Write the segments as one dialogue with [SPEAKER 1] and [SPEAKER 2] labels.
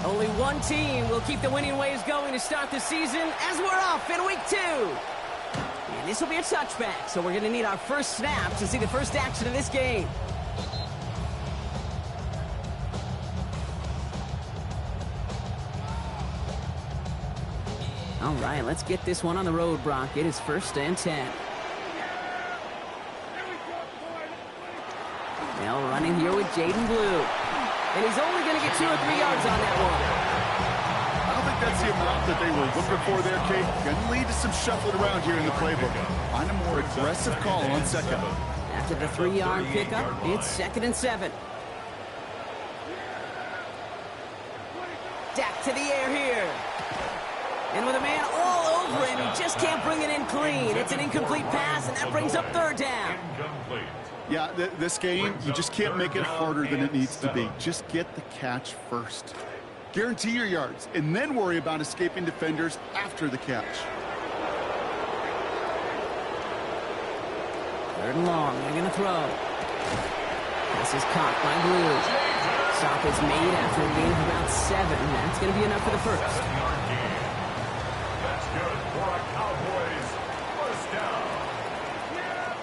[SPEAKER 1] Only one team will keep the winning ways going to start the season as we're off in week 2. And this will be a touchback, so we're going to need our first snap to see the first action of this game. All right, let's get this one on the road, Brock. It is 1st and 10. Now running here with Jaden Blue. And he's only going to get 2 or 3 yards on that one.
[SPEAKER 2] I don't think that's the amount that they were looking for there, Kate. Going to lead to some shuffling around here in the playbook. Find a more aggressive call on second.
[SPEAKER 1] After the 3-yard pickup, it's 2nd and 7. Dak to the air here. And with a man all over him, he just can't bring it in clean. It's an incomplete pass, and that brings up 3rd down.
[SPEAKER 2] Yeah, this game, you just can't make it harder than it needs to be. Just get the catch first. Guarantee your yards, and then worry about escaping defenders after the catch.
[SPEAKER 1] 3rd and long, they're going to throw. This is caught by Blue. Stop is made after a gain of about 7. That's going to be enough for the first.
[SPEAKER 3] That's good for a Cowboys first down.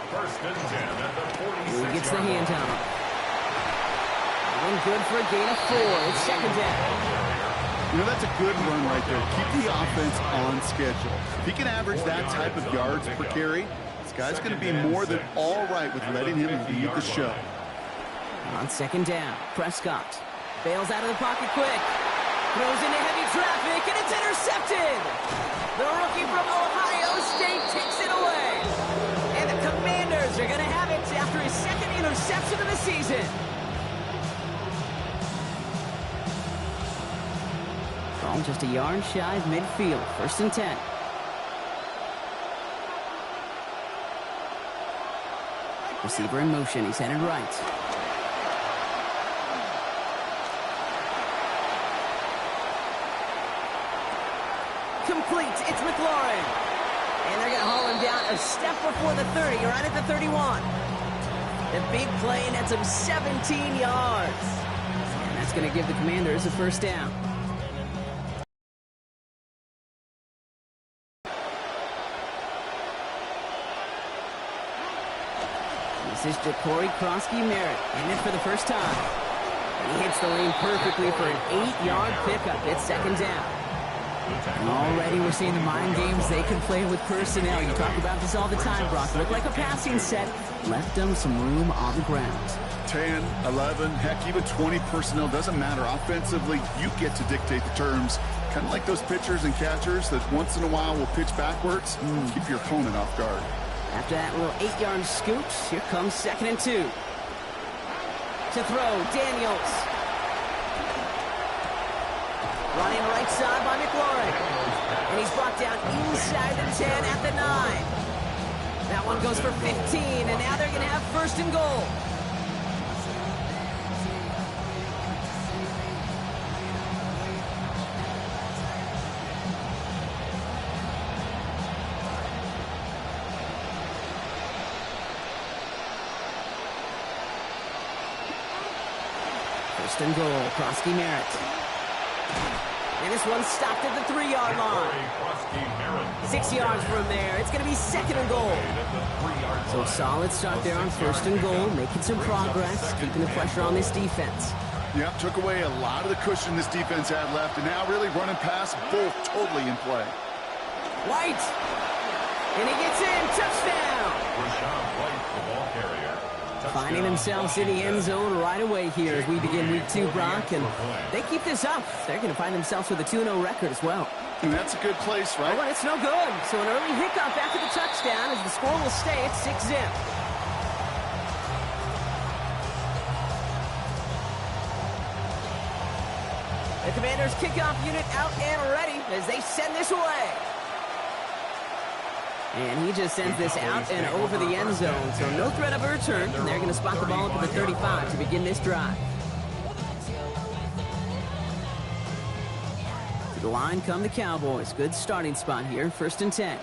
[SPEAKER 3] 1st and 10 at the 46.
[SPEAKER 1] Who gets the handout? And good for a gain of 4. It's 2nd down.
[SPEAKER 2] You know, that's a good run right there. Keep the offense on schedule. If he can average that type of yards per carry, this guy's going to be more than all right with letting him lead the show.
[SPEAKER 1] On 2nd down, Prescott bails out of the pocket quick. Throws into heavy traffic, and it's intercepted. The rookie from Ohio State takes it away. And the Commanders are going to have it after his 2nd interception of the season. Ball just a yard shy of midfield. 1st and 10. Receiver in motion. He's headed right. Complete. It's McLaurin. And they're going to haul him down a step before the 30, right at the 31. The big play nets him 17 yards. And that's going to give the Commanders a 1st down. This is Ja'Cory Krosky-Merritt, in it for the first time. He hits the lane perfectly for an 8-yard pickup. It's 2nd down. And already we're seeing the mind games they can play with personnel. You talk about this all the time, Brock. Looked like a passing set. Left them some room on the ground.
[SPEAKER 2] 10, 11, heck, even 20 personnel. Doesn't matter. Offensively, you get to dictate the terms. Kind of like those pitchers and catchers that once in a while will pitch backwards. Keep your opponent off guard.
[SPEAKER 1] After that little 8-yard scoop, here comes 2nd and 2. To throw, Daniels. Running right side by McLaurin. And he's brought down inside the 10 at the 9. That one goes for 15, and now they're going to have 1st and goal. First and goal, Krosky-Merritt. And this one stopped at the 3-yard line. 6 yards from there. It's going to be 2nd and goal. So a solid start there on 1st and goal, making some progress, keeping the pressure on this defense.
[SPEAKER 2] Yep, took away a lot of the cushion this defense had left, and now really running past both totally in play.
[SPEAKER 1] White. And he gets in. Touchdown.
[SPEAKER 3] Rashawn White, the ball carrier.
[SPEAKER 1] Finding themselves in the end zone right away here as we begin week 2, Brock. And they keep this up, they're going to find themselves with a 2-0 record as well.
[SPEAKER 2] And that's a good place, right?
[SPEAKER 1] Oh, it's no good. So an early hiccup after the touchdown as the score will stay at 6-zip. The Commanders' kickoff unit out and ready as they send this away. And he just sends this out and over the end zone, so no threat of a return. And they're going to spot the ball up at the 35 to begin this drive. To the line come the Cowboys. Good starting spot here, 1st and 10.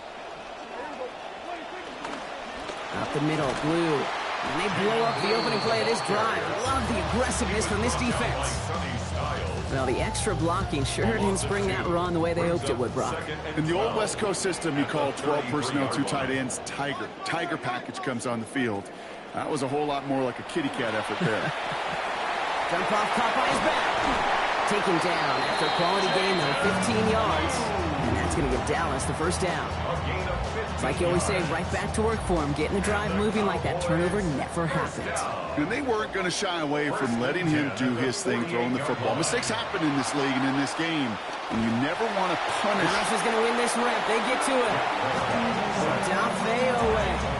[SPEAKER 1] Up the middle, Blue. And they blow up the opening play of this drive. Love the aggressiveness from this defense. Well, the extra blocking sure didn't spring that run the way they hoped it would, Brock.
[SPEAKER 2] In the old West Coast system, you call 12 personnel, 2 tight ends, Tiger. Tiger package comes on the field. That was a whole lot more like a kitty cat effort there.
[SPEAKER 1] Dump off Popeye's back. Taken down after a quality gain, though, 15 yards. And that's going to give Dallas the first down. It's like you always say, right back to work for him. Getting the drive moving like that turnover never happened.
[SPEAKER 2] And they weren't going to shy away from letting him do his thing, throwing the football. Mistakes happen in this league and in this game, and you never want to punish.
[SPEAKER 1] Dallas is going to win this rep. They get to it. Odafe Oweh.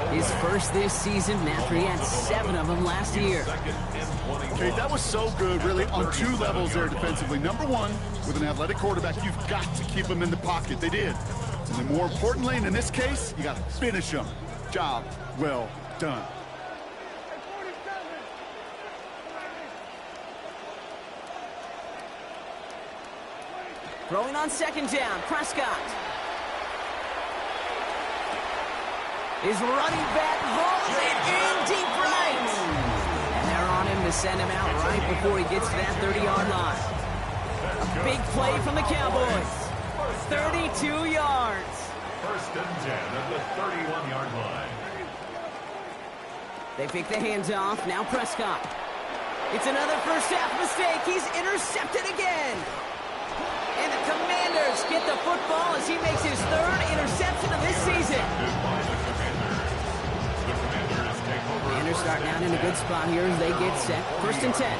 [SPEAKER 1] His first this season after he had 7 of them last year.
[SPEAKER 2] Okay, that was so good, really, on 2 levels there defensively. Number 1, with an athletic quarterback, you've got to keep him in the pocket. They did. And then more importantly, and in this case, you got to finish him. Job well done.
[SPEAKER 1] Throwing on second down, Prescott. His running back hauls it in deep right. And they're on him to send him out right before he gets to that 30-yard line. A big play from the Cowboys. 32 yards.
[SPEAKER 3] First and 10 at the 31-yard line.
[SPEAKER 1] They pick the hands off. Now Prescott. It's another first half mistake. He's intercepted again. And the Commanders get the football as he makes his 3rd interception of this season. Commanders starting out in a good spot here as they get set. First and 10.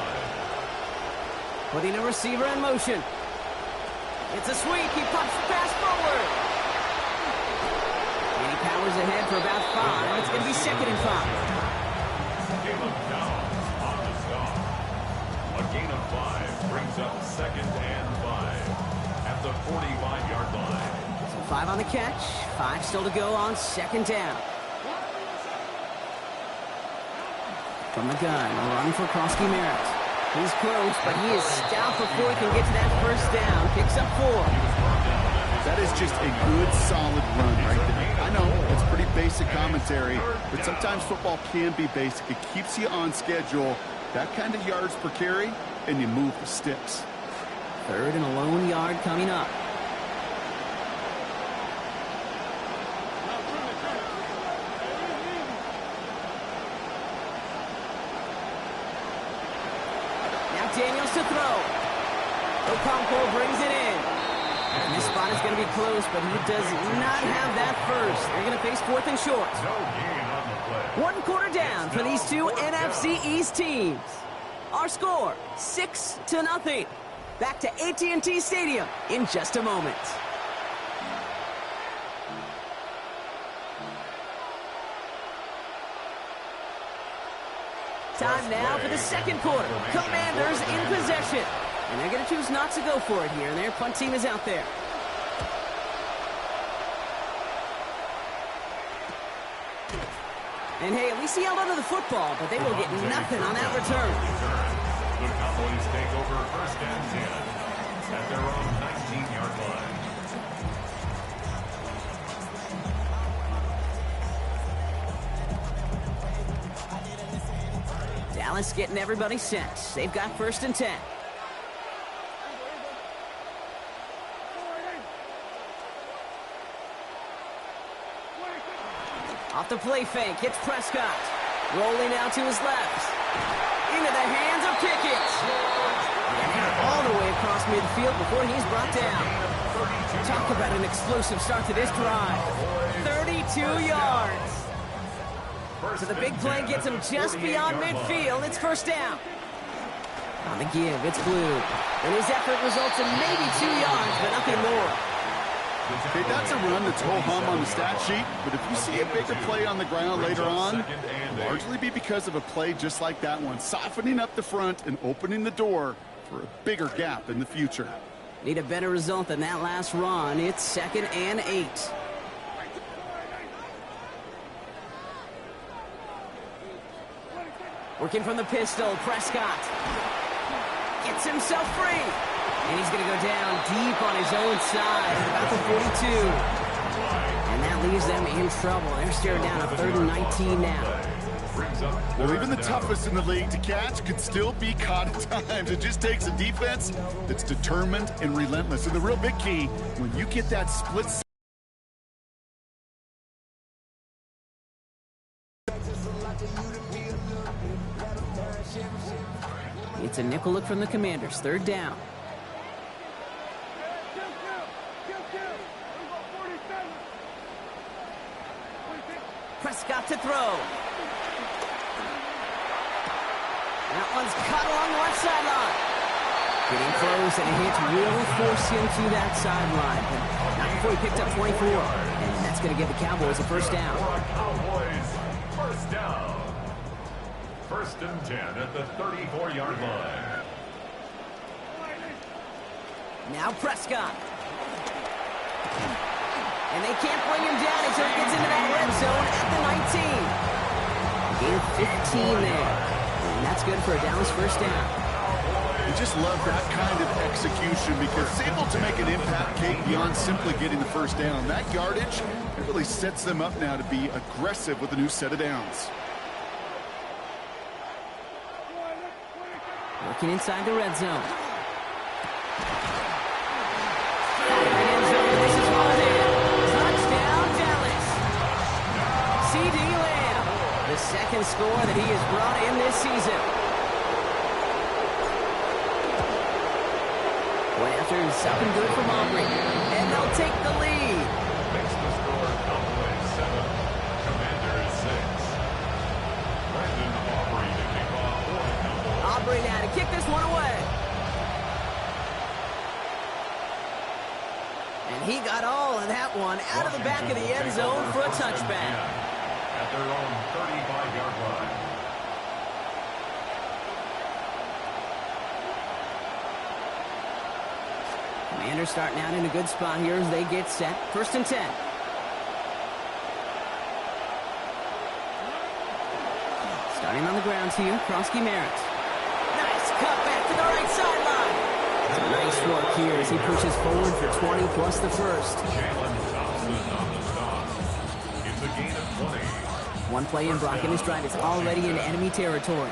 [SPEAKER 1] Putting a receiver in motion. It's a sweep. He pops the pass forward. And he powers ahead for about 5. It's going to be 2nd and 5.
[SPEAKER 3] Caleb Dow on the stop. A gain of 5 brings up 2nd and 5 at the 45-yard line.
[SPEAKER 1] So 5 on the catch. 5 still to go on 2nd down. From the gun, a run for Krosky Merritt. He's close, but he is stopped before he can get to that first down. Picks up 4.
[SPEAKER 2] That is just a good, solid run right there. I know, it's pretty basic commentary, but sometimes football can be basic. It keeps you on schedule, that kind of yards per carry, and you move the sticks.
[SPEAKER 1] 3rd and a lone yard coming up. Daniels to throw. Okonkwo brings it in. And this spot is going to be close, but he does not have that first. They're going to face 4th and short.
[SPEAKER 3] No gain on the play.
[SPEAKER 1] 1 quarter down for these 2 NFC East teams. Our score, 6-0. Back to AT&T Stadium in just a moment. Time now for the 2nd quarter. Commanders in possession. And they're going to choose not to go for it here. And their punt team is out there. And hey, at least he held onto the football, but they will get nothing on that return.
[SPEAKER 3] The Cowboys take over 1st and 10 at their own 19-yard line.
[SPEAKER 1] Dallas getting everybody set. They've got 1st and 10. Off the play fake, hits Prescott. Rolling out to his left. Into the hands of Pickett. And all the way across midfield before he's brought down. Talk about an explosive start to this drive. 32 yards. So the big play gets him just beyond midfield. It's 1st down. On the give, it's Blue. And his effort results in maybe 2 yards, but nothing more.
[SPEAKER 2] Okay, that's a run that's ho-hum on the stat sheet, but if you see a bigger play on the ground later on, it'll largely be because of a play just like that one, softening up the front and opening the door for a bigger gap in the future.
[SPEAKER 1] Need a better result than that last run. It's 2nd and 8. Working from the pistol, Prescott gets himself free. And he's going to go down deep on his own side at about the 42. And that leaves them in trouble. They're staring down a 3rd and 19 now.
[SPEAKER 3] brings up
[SPEAKER 2] Well,
[SPEAKER 3] third
[SPEAKER 2] even the
[SPEAKER 3] down.
[SPEAKER 2] toughest in the league to catch could still be caught at times. It just takes a defense that's determined and relentless. And the real big key, when you get that split.
[SPEAKER 1] It's a nickel look from the Commanders. Third down. Prescott to throw. That one's caught along the left sideline. Getting close, and a hit will force him to that sideline. But not before he picked up 24. And that's going to give the Cowboys a first down.
[SPEAKER 3] Cowboys, first down. First and 10 at the 34-yard line.
[SPEAKER 1] Now Prescott. And they can't bring him down until he gets into that red zone at the 19. Gain of 15 there. And that's good for a Dallas first down.
[SPEAKER 2] I just love that kind of execution because it's able to make an impact, Kate, beyond simply getting the first down. That yardage, it really sets them up now to be aggressive with a new set of downs.
[SPEAKER 1] Working inside the red zone. This is Holiday. Touchdown, Dallas. C.D. Lamb, the second score that he has brought in this season. Point after is up and good from Aubrey. And they'll take the lead.
[SPEAKER 3] Makes the score Cowboys 7, Commanders 6. Brandon Aubrey to kick off for the Cowboys.
[SPEAKER 1] Aubrey now to kick this one away. And he got all of that one out of the back of the end zone for a touchback.
[SPEAKER 3] At their own 35-yard line.
[SPEAKER 1] Commanders starting out in a good spot here as they get set. First and 10. Starting on the ground here, Krosky Merritt. Nice cut back to the right sideline. Nice work here as he pushes forward for 20 plus the first.
[SPEAKER 3] Jalen Thompson on the stop. It's a gain of 20.
[SPEAKER 1] One play in, Brock in his drive. It's already in enemy territory.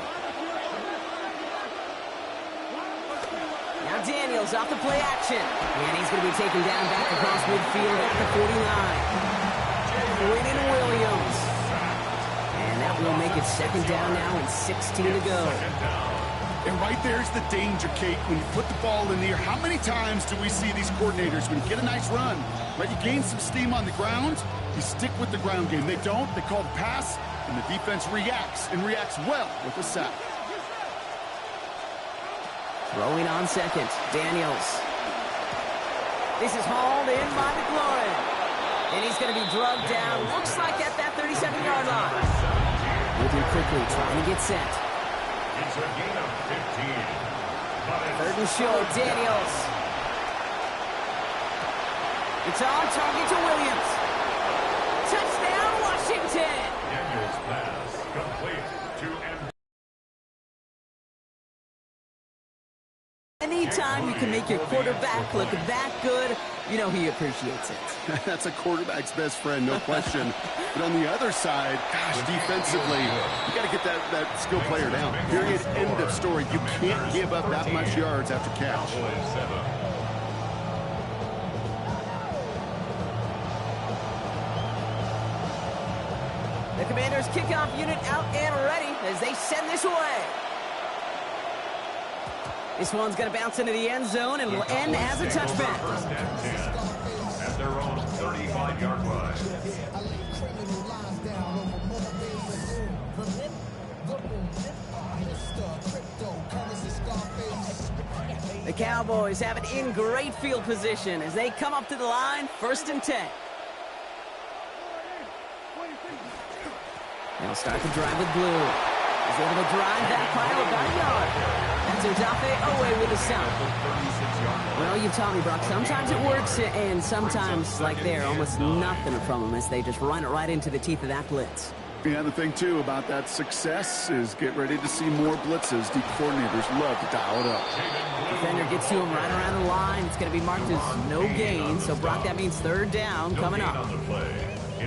[SPEAKER 1] Now Daniels off the play action. And he's going to be taken down back across midfield at the 49. Quinton Williams. And that will make it second down now and 16 to go.
[SPEAKER 2] And right there's the danger, Kate. When you put the ball in the air, how many times do we see these coordinators, when you get a nice run, right, you gain some steam on the ground, you stick with the ground game. They don't, they call the pass, and the defense reacts, and reacts well with a sack.
[SPEAKER 1] Throwing on second, Daniels. This is hauled in by McLaurin. And he's going to be drugged down, looks like at that 37-yard line. Moving quickly, trying to get set.
[SPEAKER 3] It's a gain of 15.
[SPEAKER 1] Third and short, Daniels. It's on target to Williams. Touchdown, Washington.
[SPEAKER 3] Daniels pass complete to M.
[SPEAKER 1] Anytime you can make your quarterback look that good, you know he appreciates it.
[SPEAKER 2] That's a quarterback's best friend, no question. But on the other side, gosh, defensively, you got to get that skill player down. Period, end of story. You can't give up that much yards after catch.
[SPEAKER 1] The Commanders' kickoff unit out and ready as they send this away. This one's going to bounce into the end zone and will end as a touchback.
[SPEAKER 3] First and 10 at their own 35-yard line.
[SPEAKER 1] The Cowboys have it in great field position as they come up to the line, first and 10. They'll start the drive with Blue. He's able to drive that pile about a yard. That's Odafe Owe with a sound. Well, you've taught me, Brock, sometimes it works, and sometimes, like there, almost nothing from them as they just run it right into the teeth of that blitz.
[SPEAKER 2] Yeah, the thing, too, about that success is get ready to see more blitzes. The coordinators love to dial it up.
[SPEAKER 1] Defender gets to him right around the line. It's going to be marked as no gain. So, Brock, that means third down coming up.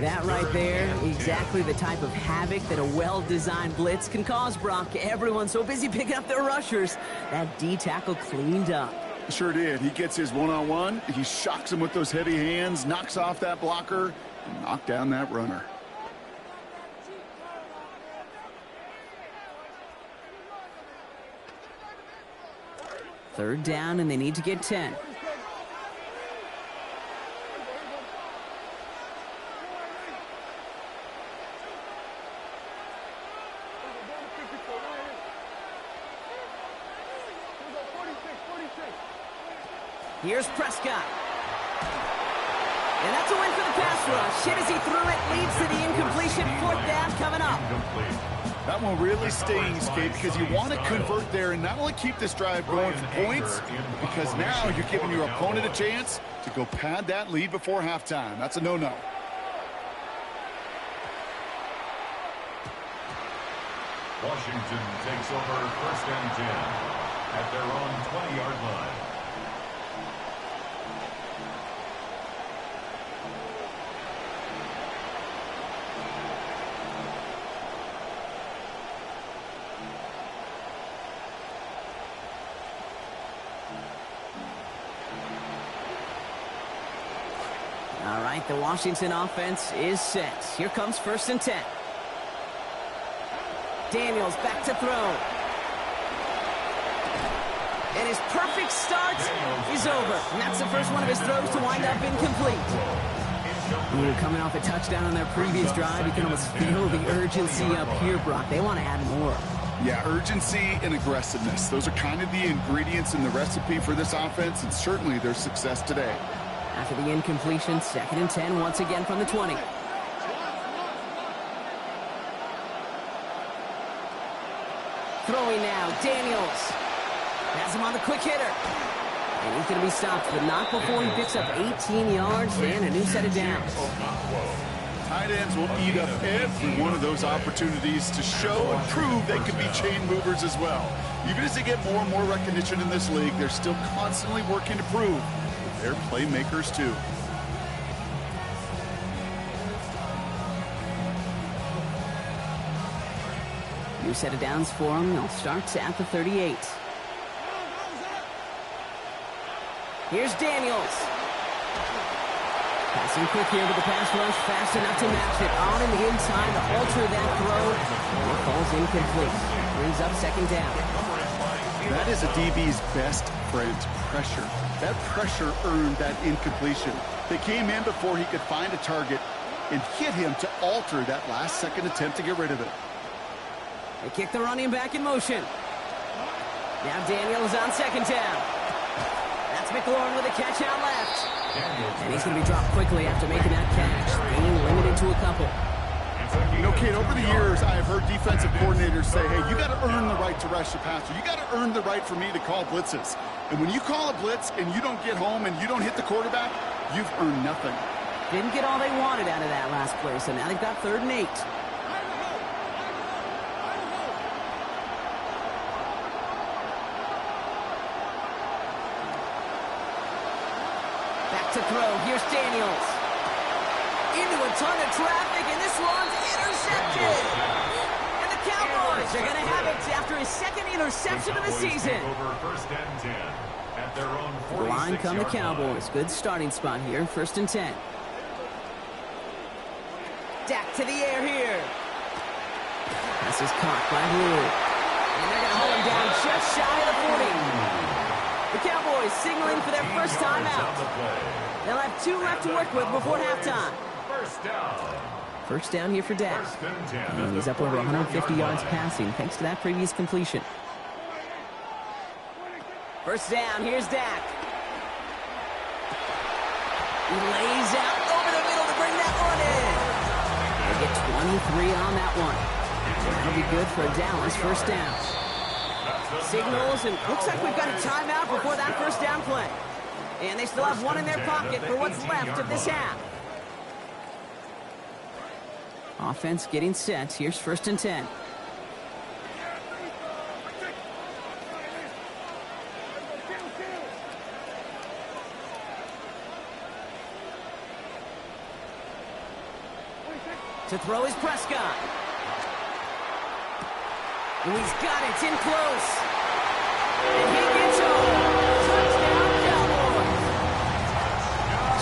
[SPEAKER 1] That right there, exactly the type of havoc that a well-designed blitz can cause, Brock. Everyone's so busy picking up their rushers. That D tackle cleaned up.
[SPEAKER 2] Sure did. He gets his one-on-one. He shocks him with those heavy hands, knocks off that blocker, and knocked down that runner.
[SPEAKER 1] Third down, and they need to get 10. Here's Prescott. And that's a win for the pass rush. Hit as he threw it, leads to the incompletion. Fourth down coming up.
[SPEAKER 2] That one really stings, Kate, because you want to convert there and not only keep this drive going for points, because now you're giving your opponent a chance to go pad that lead before halftime. That's a no-no.
[SPEAKER 3] Washington takes over first and 10 at their own 20-yard line.
[SPEAKER 1] All right, the Washington offense is set. Here comes first and 10. Daniels back to throw. And his perfect start is over. And that's the first one of his throws to wind up incomplete. Ooh, coming off a touchdown on their previous drive, you can almost feel the urgency up here, Brock. They want to add more.
[SPEAKER 2] Yeah, urgency and aggressiveness. Those are kind of the ingredients in the recipe for this offense, and certainly their success today.
[SPEAKER 1] After the incompletion, second and 10 once again from the 20. Throwing now, Daniels. Has him on the quick hitter. And he's going to be stopped, but not before he picks up 18 yards and a new set of downs.
[SPEAKER 2] Tight ends will eat up every one of those opportunities to show and prove they can be chain movers as well. Even as they get more and more recognition in this league, they're still constantly working to prove that they're playmakers too.
[SPEAKER 1] New set of downs for him. They'll start at the 38. Here's Daniels. Passing quick here with the pass rush, fast enough to match it. On in the inside to alter that throw. It falls incomplete. Brings up second down.
[SPEAKER 2] That is a DB's best friend, pressure. That pressure earned that incompletion. They came in before he could find a target and hit him to alter that last-second attempt to get rid of it.
[SPEAKER 1] They kick the running back in motion. Now Daniels on second down. That's McLaurin with a catch out left. And he's going to be dropped quickly after making that catch, being limited to a couple.
[SPEAKER 2] You know, Kate, over the years, I have heard defensive coordinators say, hey, you got to earn the right to rush the passer. You got to earn the right for me to call blitzes. And when you call a blitz and you don't get home and you don't hit the quarterback, you've earned nothing.
[SPEAKER 1] Didn't get all they wanted out of that last play, so now they've got 3rd and 8. To throw. Here's Daniels. Into a ton of traffic, and this one's intercepted. And the Cowboys are going to have it after his 2nd interception of the season. The line come the Cowboys. Good starting spot here. 1st and 10. Dak to the air here. This is caught by Blue. And they're going to hold him down just shy of the 40. The Cowboys signaling for their first time out. They'll have 2 left to work with before halftime. First down here for Dak. And he's up over 150 yards passing thanks to that previous completion. First down, here's Dak. He lays out over the middle to bring that one in. They get 23 on that one. That'll be good for a Dallas first down. Signals, and looks like we've got a timeout before that first down play. And they still have 1 in their pocket for what's left of this half. Offense getting set. Here's 1st and 10. To throw is Prescott. And he's got it. It's in close. And he gets home. Touchdown, Cowboys.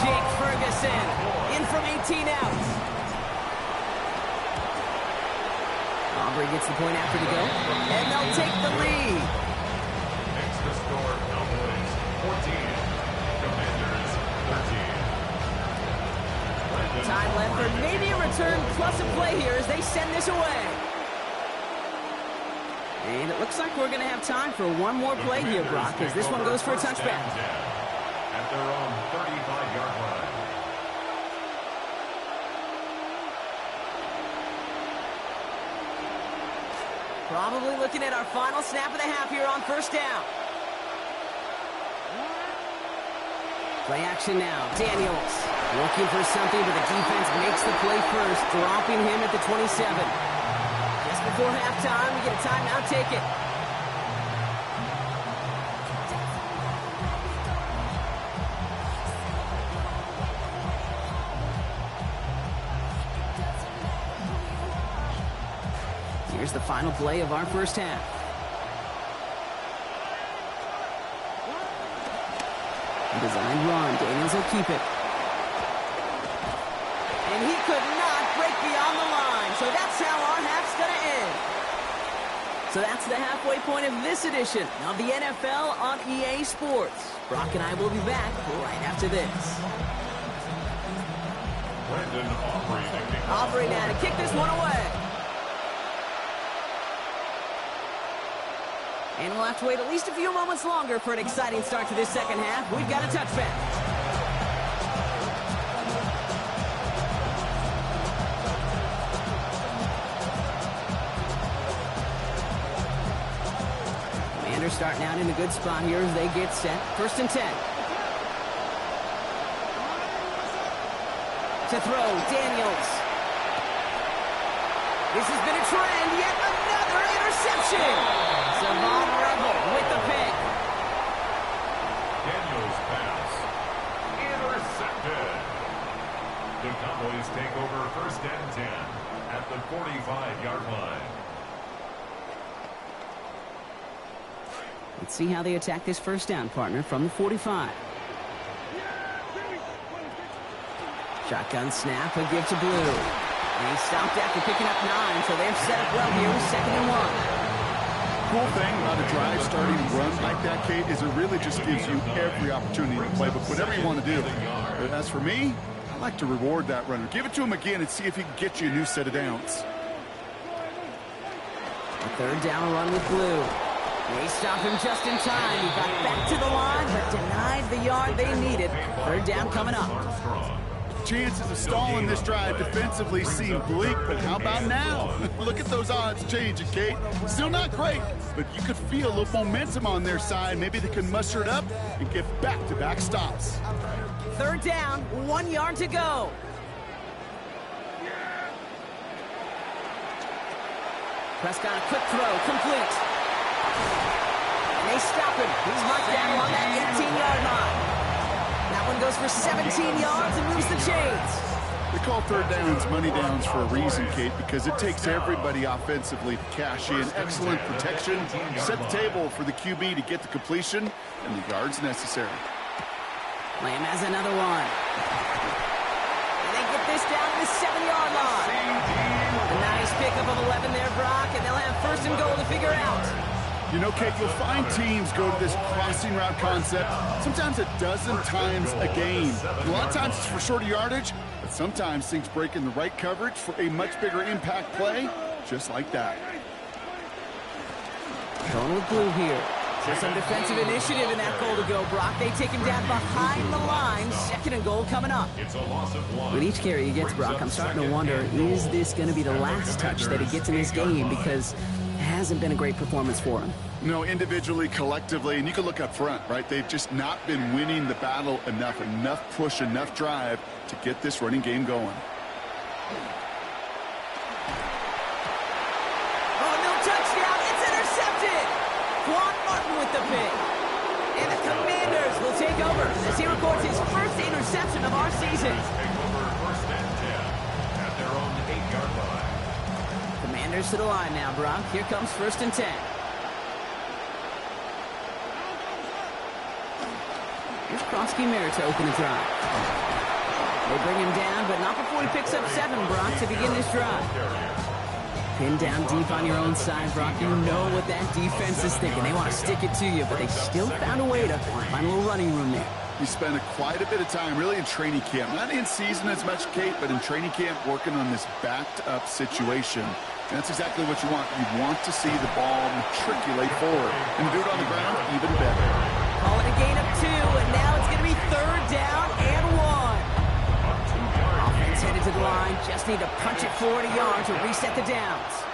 [SPEAKER 1] Jake Ferguson in from 18 out. Aubrey gets the point after the go. And they'll take the lead.
[SPEAKER 3] Makes the score Cowboys 14. Commanders 13.
[SPEAKER 1] Time left for maybe a return plus a play here as they send this away. And it looks like we're going to have time for one more play here, Brock, as this one goes for a touchback.
[SPEAKER 3] At their own 35-yard line.
[SPEAKER 1] Probably looking at our final snap of the half here on first down. Play action now. Daniels looking for something, but the defense makes the play first, dropping him at the 27. Just before halftime, we get a timeout. Take it. Here's the final play of our first half. Designed run. Daniels will keep it. And he could not break beyond the line. So that's how our half's going to end. So that's the halfway point of this edition of the NFL on EA Sports. Brock and I will be back right after this.
[SPEAKER 3] Brandon Aubrey to kick off.
[SPEAKER 1] Aubrey now to kick this one away. And we'll have to wait at least a few moments longer for an exciting start to this second half. We've got a touchback. Commanders starting out in a good spot here as they get set. 1st and 10. To throw, Daniels. This has been a trend, yet another interception. Savon Rebel with the pick.
[SPEAKER 3] Daniels pass. Intercepted. The Cowboys take over 1st and 10 at the 45-yard line.
[SPEAKER 1] Let's see how they attack this first down, partner, from the 45. Shotgun snap, a give to Blue. And he stopped after picking up 9, so they're set up well here with 2nd and 1.
[SPEAKER 2] Cool thing about a drive starting run like that, Kate, is it really just gives you every opportunity to play with whatever you want to do. But as for me, I like to reward that runner. Give it to him again and see if he can get you a new set of downs.
[SPEAKER 1] A 3rd down run with Blue. They stop him just in time. He got back to the line, but denied the yard they needed. 3rd down coming up.
[SPEAKER 2] Chances of stalling this drive defensively seem bleak, but how about now? Look at those odds changing, Kate. Still not great, but you could feel a little momentum on their side. Maybe they can muster it up and get back-to-back stops.
[SPEAKER 1] 3rd down, 1 yard to go. Prescott, a quick throw, complete. And they stop him. He's marked down on that 18-yard line. That one goes for 17 yards and moves the chains.
[SPEAKER 2] They call 3rd downs money downs for a reason, Kate, because it takes everybody offensively to cash in. Excellent protection, set the table for the QB to get the completion and the yards necessary.
[SPEAKER 1] Lamb has another one. And they get this down to the 7-yard line. A nice pickup of 11 there, Brock, and they'll have 1st and goal to figure out.
[SPEAKER 2] You know, Kate, you'll find teams go to this crossing route concept sometimes a dozen times a game. A lot of times it's for shorter yardage, but sometimes things break in the right coverage for a much bigger impact play, just like that.
[SPEAKER 1] Going with Blue here. So some defensive initiative in that goal to go, Brock. They take him down behind the line. 2nd and goal coming up.
[SPEAKER 3] It's a loss of 1.
[SPEAKER 1] With each carry he gets, Brock, I'm starting to wonder, is this going to be the last touch that he gets in this game? Because it hasn't been a great performance for him.
[SPEAKER 2] No, individually, collectively, and you can look up front, right? They've just not been winning the battle enough push, enough drive to get this running game going.
[SPEAKER 1] Oh, no touchdown. It's intercepted. Quan Martin with the pick. And the Commanders will take over as he records his first interception of our season.
[SPEAKER 3] Take over 1st and 10 at their own 8 11-yard line.
[SPEAKER 1] Commanders to the line now, Brock. Here comes 1st and 10. Here's Krosky Merritt to open the drive. They bring him down, but not before he picks up 7, Brock, to begin this drive. Pinned down deep on your own side, Brock. You know what that defense is thinking. They want to stick it to you, but they still found a way to find a little running room there.
[SPEAKER 2] He spent quite a bit of time really in training camp. Not in season as much, Kate, but in training camp working on this backed-up situation. And that's exactly what you want. You want to see the ball matriculate forward. And to do it on the ground, even better.
[SPEAKER 1] Call it a gain of 2, and now it's going to be 3rd down and 1. Offense headed to the line. Just need to punch it forward a yard to reset the downs.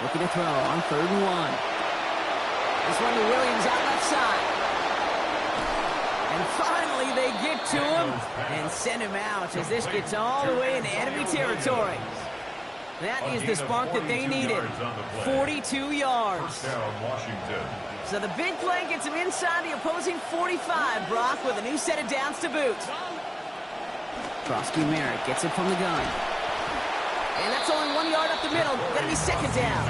[SPEAKER 1] Looking to throw on 3rd and 1. This one to Williams out left side. And finally they get to him and send him out as this gets all the way into enemy territory. That is the spark that they needed. 42 yards. So the big play gets him inside the opposing 45, Brock, with a new set of downs to boot. Krosky Merritt gets it from the gun. And that's only 1 yard up the middle. Gonna be 2nd down.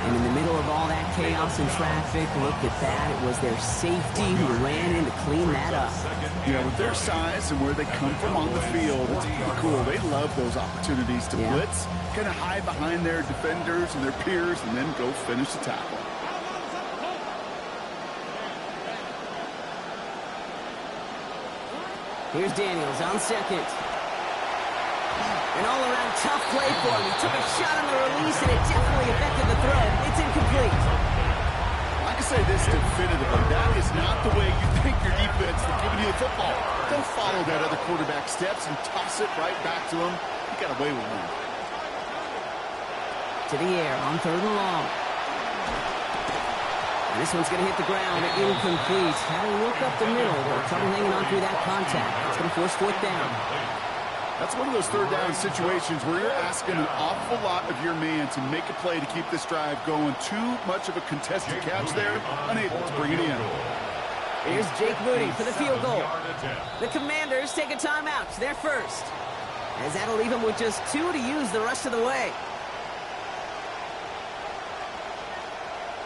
[SPEAKER 1] And in the middle of all that chaos and traffic, look at that. It was their safety who ran in to clean that up.
[SPEAKER 2] Yeah, with their size and where they come from on the field, it's pretty cool. They love those opportunities to blitz, kind of hide behind their defenders and their peers, and then go finish the tackle.
[SPEAKER 1] Here's Daniels on 2nd. An all-around tough play for him. He took a shot on the release, and it definitely affected the throw. It's incomplete.
[SPEAKER 2] I can say this definitively. That is not the way you think your defense is giving you the football. Don't follow that other quarterback steps and toss it right back to him. You got away with one.
[SPEAKER 1] To the air on 3rd and long. And this one's going to hit the ground. Incomplete. Had to look up the middle, but trouble hanging on through that contact. It's going to force 4th down.
[SPEAKER 2] That's one of those 3rd down situations where you're asking an awful lot of your man to make a play to keep this drive going. Too much of a contested catch there, unable to bring it in.
[SPEAKER 1] Here's Jake Moody for the field goal. The Commanders take a timeout. They're first, as that'll leave them with just 2 to use the rest of the way.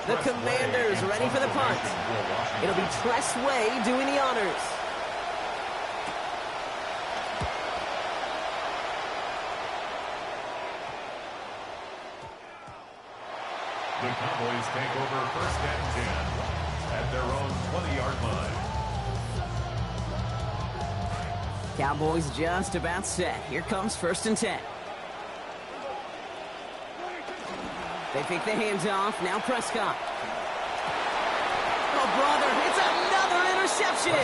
[SPEAKER 1] The Commanders ready for the punt. It'll be Tress Way doing the honors.
[SPEAKER 3] The Cowboys take over 1st and 10 at their own 20-yard line.
[SPEAKER 1] Cowboys just about set. Here comes 1st and 10. They pick the hands off. Now Prescott. Oh, brother, it's another interception.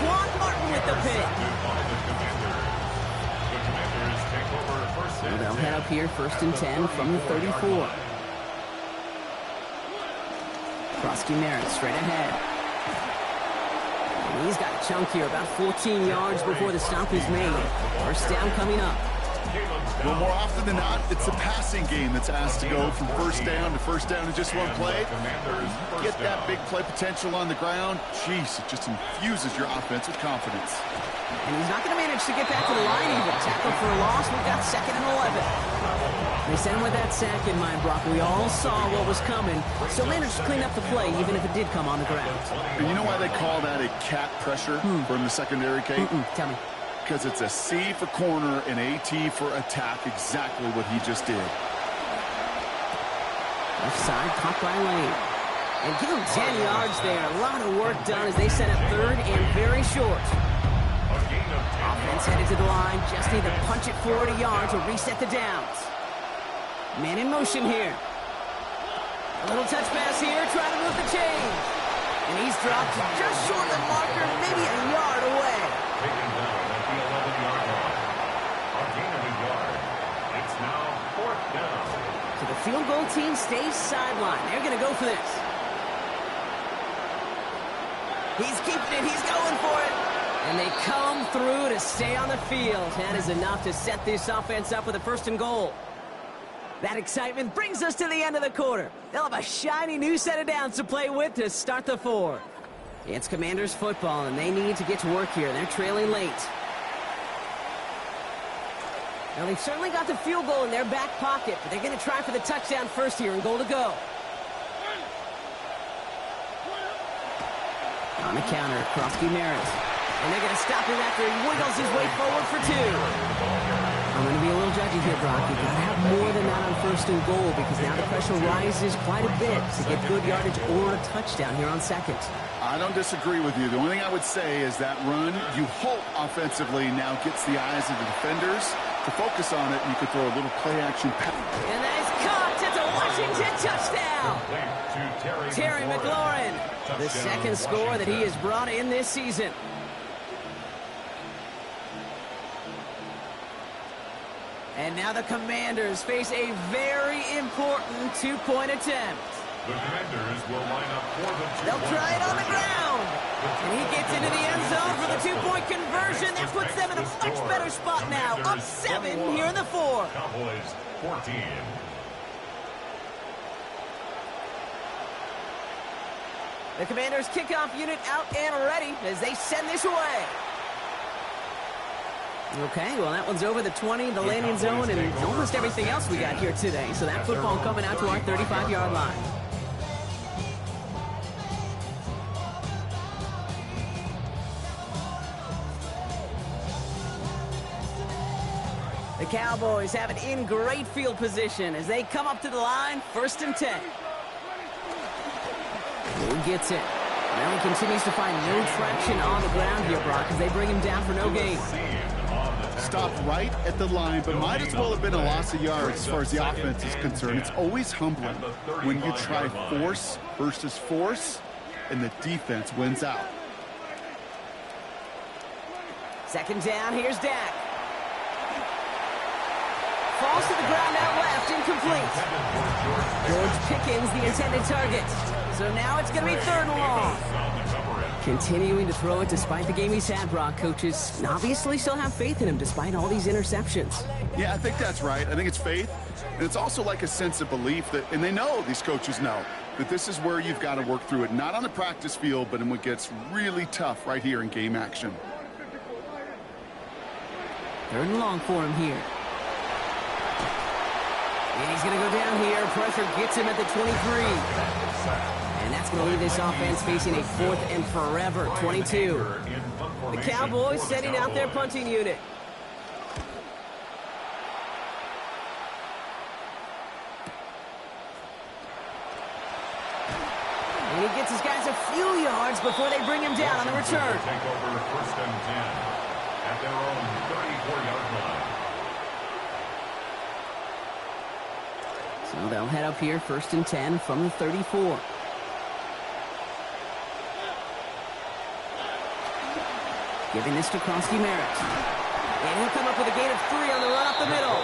[SPEAKER 1] Quan Martin with the pick.
[SPEAKER 3] The Commanders take over 1st and 10.
[SPEAKER 1] They'll head up here 1st and 10 from the 34. Krosky Merritt straight ahead. And he's got a chunk here, about 14 yards before the stop is made. 1st down coming up.
[SPEAKER 2] Well, more often than not, it's the passing game that's asked to go from 1st down to 1st down in just one play. Get that big play potential on the ground. Jeez, it just infuses your offense with confidence.
[SPEAKER 1] And he's not going to manage to get back to the line even. Tackle for a loss. We've got 2nd and 11. They sent him with that sack in mind, Brock. We all saw what was coming, so managed to clean up the play, even if it did come on the ground.
[SPEAKER 2] And you know why they call that a cat pressure from the secondary, Kate?
[SPEAKER 1] Tell me.
[SPEAKER 2] Because it's a C for corner and AT for attack, exactly what he just did.
[SPEAKER 1] Left side, caught by Lane. And give him 10 yards there. A lot of work done as they set up 3rd and very short. Offense headed to the line. Just need to punch it forward a yard to reset the downs. Man in motion here. A little touch pass here, trying to move the chains. And he's dropped just short of the marker, maybe a yard away.
[SPEAKER 3] Taken down at the 11-yard line. A gain of a yard. It's now 4th down.
[SPEAKER 1] So the field goal team stays sidelined. They're going to go for this. He's keeping it. He's going for it. And they come through to stay on the field. That is enough to set this offense up with a 1st and goal. That excitement brings us to the end of the quarter. They'll have a shiny new set of downs to play with to start the 4th. It's Commanders football, and they need to get to work here. They're trailing late. Now, they've certainly got the field goal in their back pocket, but they're going to try for the touchdown first here and goal to go. On the counter, Krosky Merritt. And they're going to stop him after he wiggles his way forward for 2. I'm going to be a little judgy here, Brock. You've got to have more than that on first and goal because now the pressure rises quite a bit to get good yardage or a touchdown here on second.
[SPEAKER 2] I don't disagree with you. The only thing I would say is that run, you hope offensively now gets the eyes of the defenders to focus on it, and you could throw a little play-action pass.
[SPEAKER 1] And that is caught. It's a Washington touchdown. Terry McLaurin, the second score that he has brought in this season. And now the Commanders face a very important two-point attempt.
[SPEAKER 3] The Commanders will line up for the two.
[SPEAKER 1] They'll try it on the ground. And he gets into the end zone for the two-point conversion. That puts them in a much better spot now. Up 7 here in the 4.
[SPEAKER 3] Cowboys 14.
[SPEAKER 1] The Commanders kickoff unit out and ready as they send this away. Okay, well, that one's over the 20, the landing zone, and almost everything else we got here today. So that football coming out to our 35-yard line. The Cowboys have it in great field position as they come up to the line, 1st and 10. Who gets it? Now he continues to find no traction on the ground here, Brock, as they bring him down for no gain.
[SPEAKER 2] Stopped right at the line, but might as well have been a loss of yards as far as the offense is concerned. It's always humbling when you try force versus force, and the defense wins out.
[SPEAKER 1] 2nd down, here's Dak. Falls to the ground out left, incomplete. George Pickens, the intended target. So now it's going to be 3rd and long. Continuing to throw it despite the game he's had, Brock. Coaches obviously still have faith in him despite all these interceptions.
[SPEAKER 2] Yeah, I think that's right. I think it's faith, and it's also like a sense of belief that, and they know, these coaches know, that this is where you've got to work through it. Not on the practice field, but in what gets really tough right here in game action.
[SPEAKER 1] 3rd and long for him here. And he's going to go down here. Pressure gets him at the 23. And that's going to leave this offense facing a 4th and forever 22. The Cowboys setting out their punting unit. And he gets his guys a few yards before they bring him down on the return.
[SPEAKER 3] Take over 1st and 10 at their own 34-yard line.
[SPEAKER 1] So they'll head up here 1st and 10 from the 34. Giving this to Krosky Merritt. And he'll come up with a gain of 3 on the run up the middle.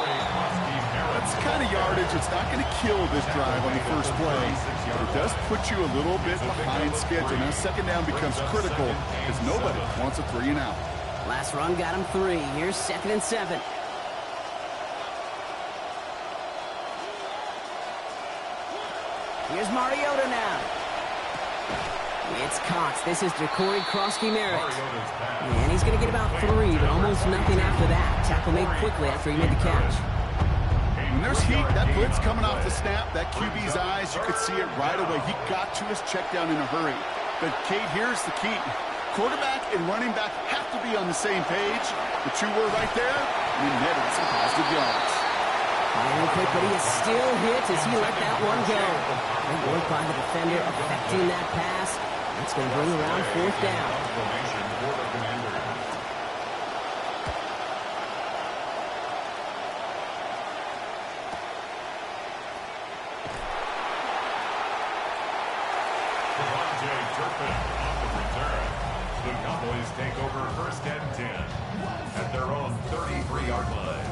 [SPEAKER 2] That's the kind of yardage. It's not going to kill this drive on the first play, but it does put you a little bit behind schedule. Now 2nd down becomes critical because nobody wants a 3 and out.
[SPEAKER 1] Last run got him 3. Here's 2nd and 7. Here's Mariota now. It's Cox. This is Jacory Krosky Merritt. And he's going to get about 3, but almost nothing after that. Tackle made quickly after he made the catch.
[SPEAKER 2] When there's heat, that blitz coming off the snap, that QB's eyes, you could see it right away. He got to his check down in a hurry. But, Kate, here's the key. Quarterback and running back have to be on the same page. The 2 were right there, and he netted some positive yards.
[SPEAKER 1] Firing quick, but he is still hit as he let that one go. Great work by the defender affecting that pass. That's going to bring around 4th down.
[SPEAKER 3] The Cowboys take over 1st and 10 at their own 33-yard line.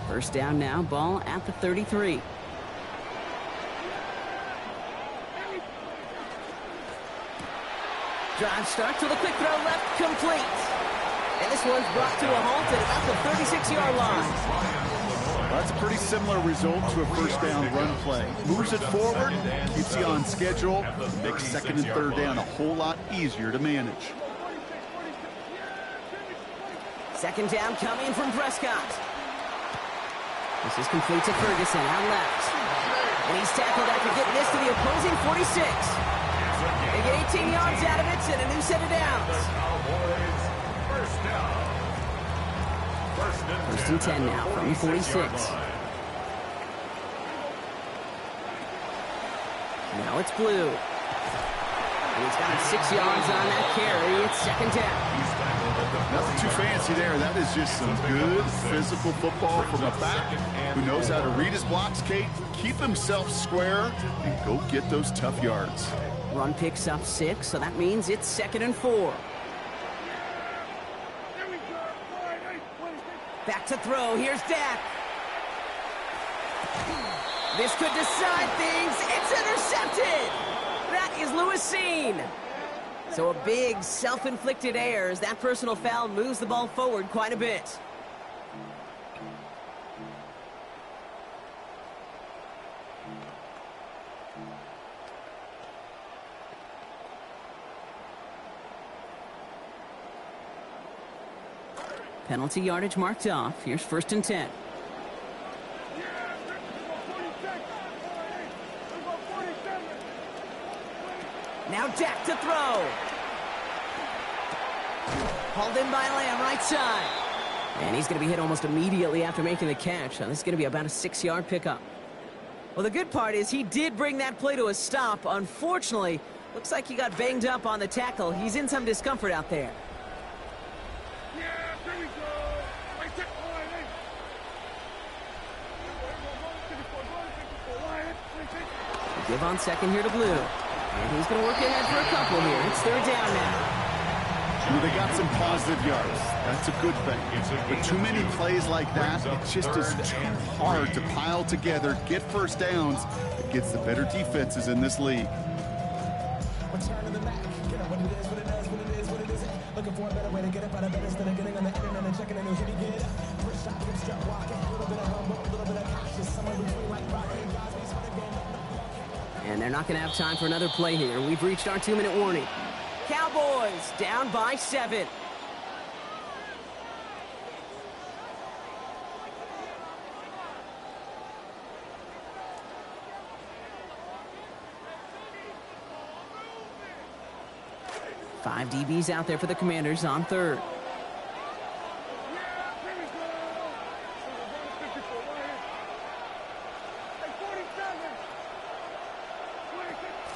[SPEAKER 1] First down now, ball at the 33. Drive start to the quick throw left, complete. And this one's brought to a halt at about the 36-yard line.
[SPEAKER 2] That's a pretty similar result to a first down run play. Moves it forward, keeps you on schedule, makes second and third down a whole lot easier to manage.
[SPEAKER 1] Second down coming from Prescott. This is complete to Ferguson out left. And he's tackled after getting this to the opposing 46. They get 18 yards out of it and a new set of downs. First and 10 now from the 46. Now it's Blue. And he's got 6 yards on that carry. It's second down.
[SPEAKER 2] Nothing too fancy there. That is just some good physical football from a back who knows how to read his blocks, Kate, keep himself square, and go get those tough yards.
[SPEAKER 1] Run picks up 6, so that means it's second and 4. Back to throw. Here's Dak. This could decide things. It's intercepted. That is Lewis Cine. So a big self-inflicted error as that personal foul moves the ball forward quite a bit. Penalty yardage marked off. Here's first and 10. Now Dak to throw. Hauled in by Lamb, right side. And he's going to be hit almost immediately after making the catch. So this is going to be about a 6-yard pickup. Well, the good part is he did bring that play to a stop. Unfortunately, looks like he got banged up on the tackle. He's in some discomfort out there. Give on second here to Blue. And he's going to work ahead for a couple here. It's third down now.
[SPEAKER 2] Well, they got some positive yards. That's a good thing. But too many plays like that, it just is too hard to pile together, get first downs. It gets the better defenses in this league. Looking for a better way to get up out of bed instead of getting on the internet and checking a new hit again. First shot, gets struck walking, a little bit of humble, a little bit of cautious, somewhere between like Rocky and Cosby's for the game.
[SPEAKER 1] And they're not going to have time for another play here. We've reached our 2-minute warning. Cowboys down by 7. Five DBs out there for the Commanders on third.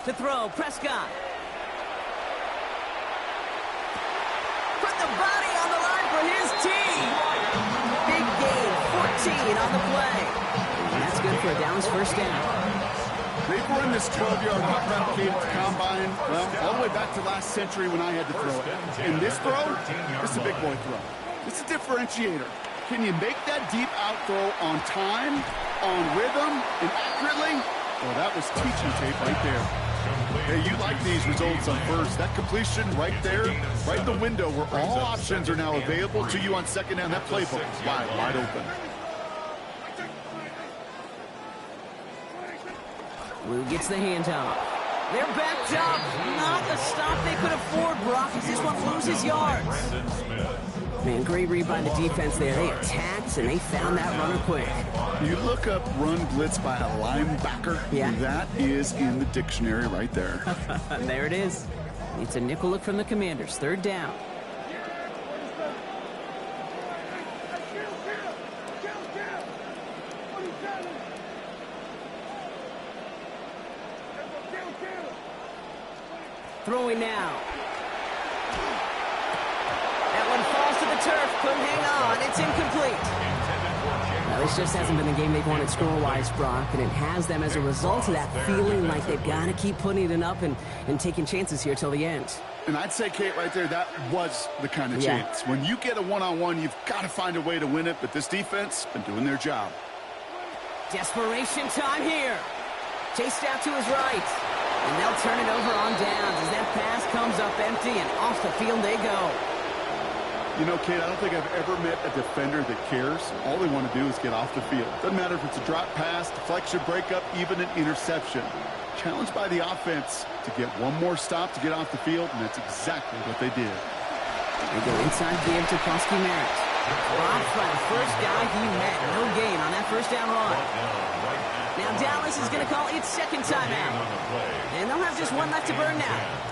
[SPEAKER 1] To throw, Prescott. Put the body on the line for his team. Big gain, 14 on the play. And that's good for a Dallas first down.
[SPEAKER 2] They've run this 12-yard hot route game at the combine, well, all the way back to last century when I had to throw it. And this throw, it's a big boy throw. It's a differentiator. Can you make that deep out throw on time, on rhythm, and accurately? Well, that was teaching tape right there. Hey, you like these results on first. That completion right there, right in the window where all options are now available to you on second down. That playbook is wide open.
[SPEAKER 1] Blue gets the handoff. They're backed up. Not a stop they could afford, Brock, as this one loses yards. Man, great read by the defense there. They attacked, and they found that runner quick.
[SPEAKER 2] You look up run blitz by a linebacker.
[SPEAKER 1] Yeah.
[SPEAKER 2] That is in the dictionary right there.
[SPEAKER 1] There it is. It's a nickel look from the Commanders. Third down. Throwing now. That one falls to the turf. Couldn't hang on. It's incomplete. Now, this just hasn't been the game they've wanted score-wise, Brock, and it has them as a result of that feeling like they've got to keep putting it up and taking chances here till the end.
[SPEAKER 2] And I'd say, Kate, right there, that was the kind of chance. When you get a one-on-one, you've got to find a way to win it, but this defense has been doing their job.
[SPEAKER 1] Desperation time here. Chased out to his right. And they'll turn it over on downs as that pass comes up empty and off the field they go.
[SPEAKER 2] You know, Kate, I don't think I've ever met a defender that cares. All they want to do is get off the field. Doesn't matter if it's a drop pass, deflection, breakup, even an interception. Challenged by the offense to get one more stop to get off the field, and that's exactly what they did.
[SPEAKER 1] They go inside give to Krusky Merritt. Drops by the first guy he met. No gain on that first down run. Now Dallas is going to call its second timeout. And they'll have just one left to burn now.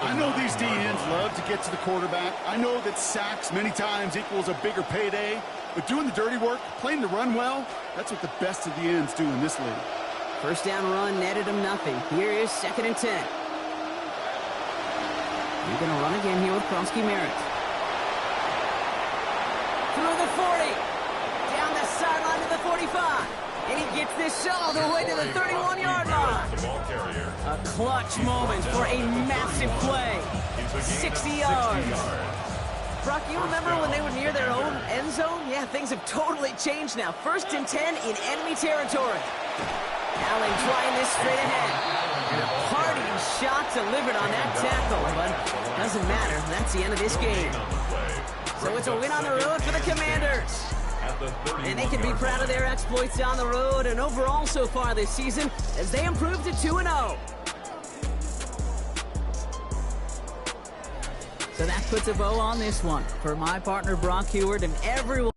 [SPEAKER 2] I know these DNs love to get to the quarterback. I know that sacks many times equals a bigger payday. But doing the dirty work, playing the run well, that's what the best of the ends do in this league.
[SPEAKER 1] First down run netted him nothing. Here is 2nd and 10. You're going to run again here with Krusky Merritt. Through the 40. Down the sideline to the 45. And he gets this all the way to the 31-yard line. A clutch moment for a massive play. 60 yards. Brock, you remember when they were near their own end zone? Yeah, things have totally changed now. 1st and 10 in enemy territory. Allen trying this straight ahead. And a parting shot delivered on that tackle. But doesn't matter. That's the end of this game. So it's a win on the road for the Commanders. And they can be proud of their exploits on the road and overall so far this season as they improve to 2-0. So that puts a bow on this one. For my partner Brock Huard and everyone.